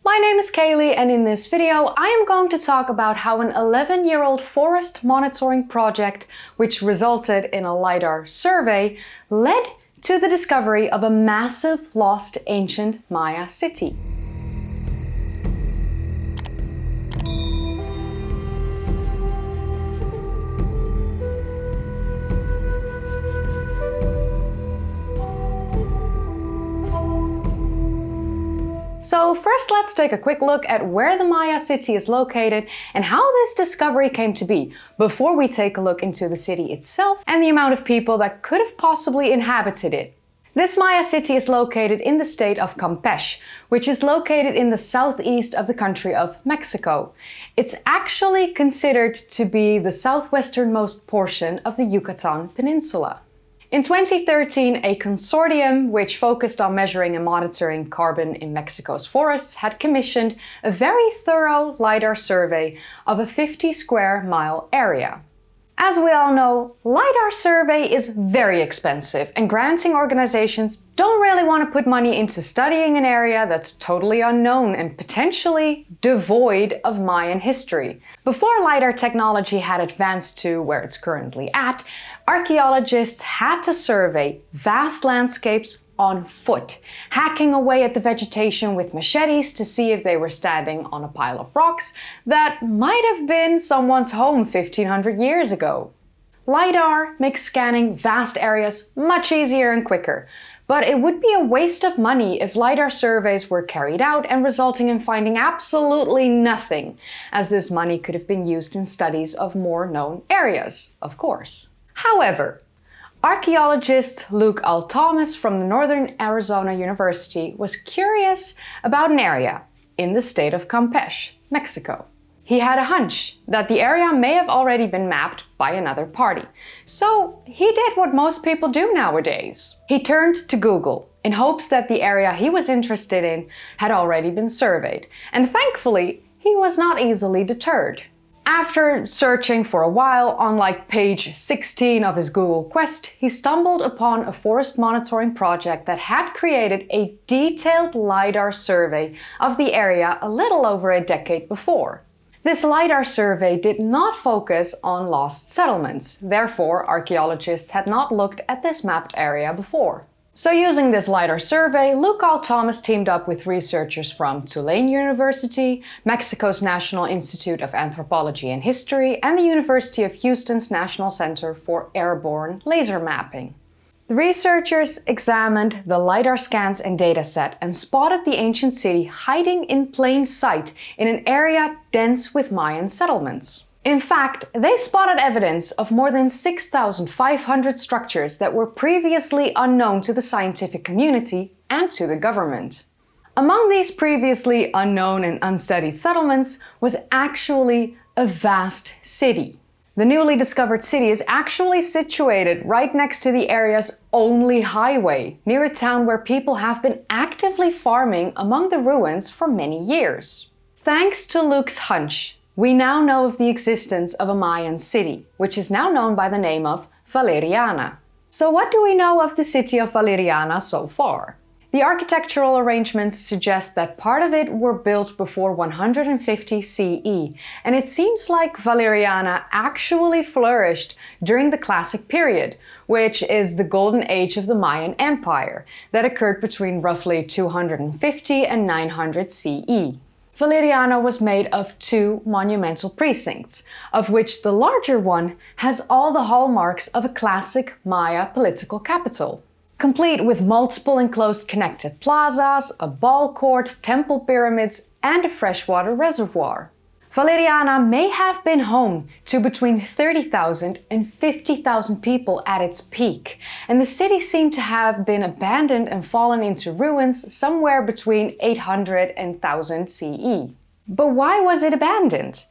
My name is Kaylee, and in this video I am going to talk about how an 11-year-old forest monitoring project, which resulted in a Lidar survey, led to the discovery of a massive lost ancient Maya city. So first, let's take a quick look at where the Maya city is located and how this discovery came to be, before we take a look into the city itself and the amount of people that could have possibly inhabited it. This Maya city is located in the state of Campeche, which is located in the southeast of the country of Mexico. It's actually considered to be the southwesternmost portion of the Yucatan Peninsula. In 2013, a consortium which focused on measuring and monitoring carbon in Mexico's forests had commissioned a very thorough Lidar survey of a 50 square mile area. As we all know, Lidar survey is very expensive, and granting organizations don't really want to put money into studying an area that's totally unknown and potentially devoid of Mayan history. Before Lidar technology had advanced to where it's currently at, archaeologists had to survey vast landscapes on foot, hacking away at the vegetation with machetes to see if they were standing on a pile of rocks that might have been someone's home 1500 years ago. Lidar makes scanning vast areas much easier and quicker, but it would be a waste of money if Lidar surveys were carried out and resulting in finding absolutely nothing, as this money could have been used in studies of more known areas, of course. However, archaeologist Luke Auld-Thomas from the Northern Arizona University was curious about an area in the state of Campeche, Mexico. He had a hunch that the area may have already been mapped by another party, so he did what most people do nowadays. He turned to Google in hopes that the area he was interested in had already been surveyed, and thankfully he was not easily deterred. After searching for a while on page 16 of his Google Quest, he stumbled upon a forest monitoring project that had created a detailed Lidar survey of the area a little over a decade before. This Lidar survey did not focus on lost settlements, therefore archaeologists had not looked at this mapped area before. So using this Lidar survey, Luke Auld-Thomas teamed up with researchers from Tulane University, Mexico's National Institute of Anthropology and History, and the University of Houston's National Center for Airborne Laser Mapping. The researchers examined the Lidar scans and dataset and spotted the ancient city hiding in plain sight in an area dense with Mayan settlements. In fact, they spotted evidence of more than 6,500 structures that were previously unknown to the scientific community and to the government. Among these previously unknown and unstudied settlements was actually a vast city. The newly discovered city is actually situated right next to the area's only highway, near a town where people have been actively farming among the ruins for many years. Thanks to Luke's hunch, we now know of the existence of a Mayan city, which is now known by the name of Valeriana. So what do we know of the city of Valeriana so far? The architectural arrangements suggest that part of it were built before 150 CE, and it seems like Valeriana actually flourished during the Classic period, which is the golden age of the Mayan Empire, that occurred between roughly 250 and 900 CE. Valeriana was made of two monumental precincts, of which the larger one has all the hallmarks of a classic Maya political capital, complete with multiple enclosed connected plazas, a ball court, temple pyramids, and a freshwater reservoir. Valeriana may have been home to between 30,000 and 50,000 people at its peak, and the city seemed to have been abandoned and fallen into ruins somewhere between 800 and 1000 CE. But why was it abandoned?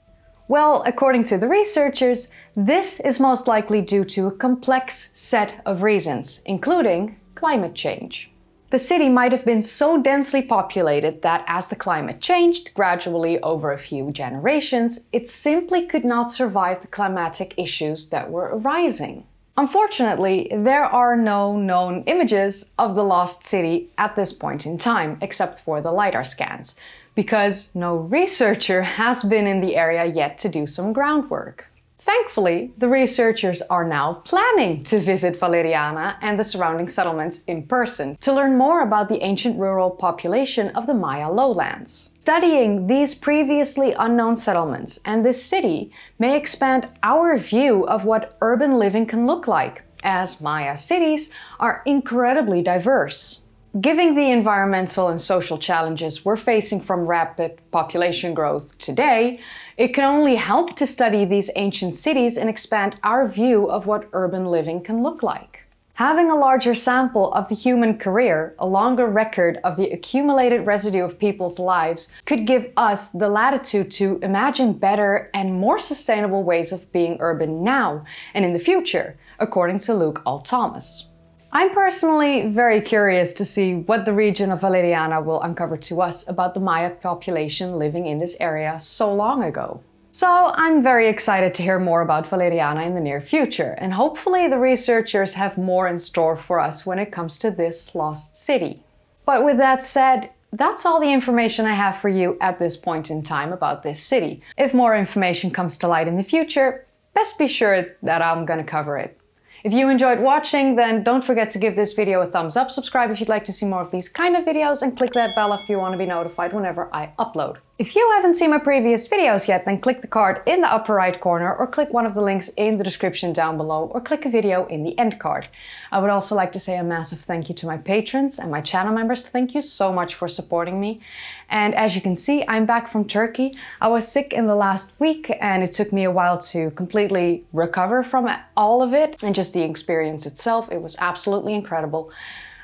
Well, according to the researchers, this is most likely due to a complex set of reasons, including climate change. The city might have been so densely populated that as the climate changed gradually over a few generations, it simply could not survive the climatic issues that were arising. Unfortunately, there are no known images of the lost city at this point in time, except for the Lidar scans, because no researcher has been in the area yet to do some groundwork. Thankfully, the researchers are now planning to visit Valeriana and the surrounding settlements in person to learn more about the ancient rural population of the Maya lowlands. Studying these previously unknown settlements and this city may expand our view of what urban living can look like, as Maya cities are incredibly diverse. Given the environmental and social challenges we're facing from rapid population growth today, it can only help to study these ancient cities and expand our view of what urban living can look like. Having a larger sample of the human career, a longer record of the accumulated residue of people's lives, could give us the latitude to imagine better and more sustainable ways of being urban now and in the future, according to Luke Auld-Thomas. I'm personally very curious to see what the region of Valeriana will uncover to us about the Maya population living in this area so long ago. So I'm very excited to hear more about Valeriana in the near future, and hopefully the researchers have more in store for us when it comes to this lost city. But with that said, that's all the information I have for you at this point in time about this city. If more information comes to light in the future, best be sure that I'm gonna cover it. If you enjoyed watching, then don't forget to give this video a thumbs up, subscribe if you'd like to see more of these kind of videos, and click that bell if you want to be notified whenever I upload. If you haven't seen my previous videos yet, then click the card in the upper right corner, or click one of the links in the description down below, or click a video in the end card. I would also like to say a massive thank you to my patrons and my channel members. Thank you so much for supporting me. And as you can see, I'm back from Turkey. I was sick in the last week and it took me a while to completely recover from all of it, and just the experience itself. It was absolutely incredible.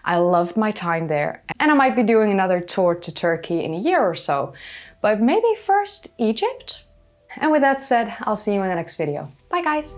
I loved my time there, and I might be doing another tour to Turkey in a year or so. But maybe first Egypt? And with that said, I'll see you in the next video. Bye guys!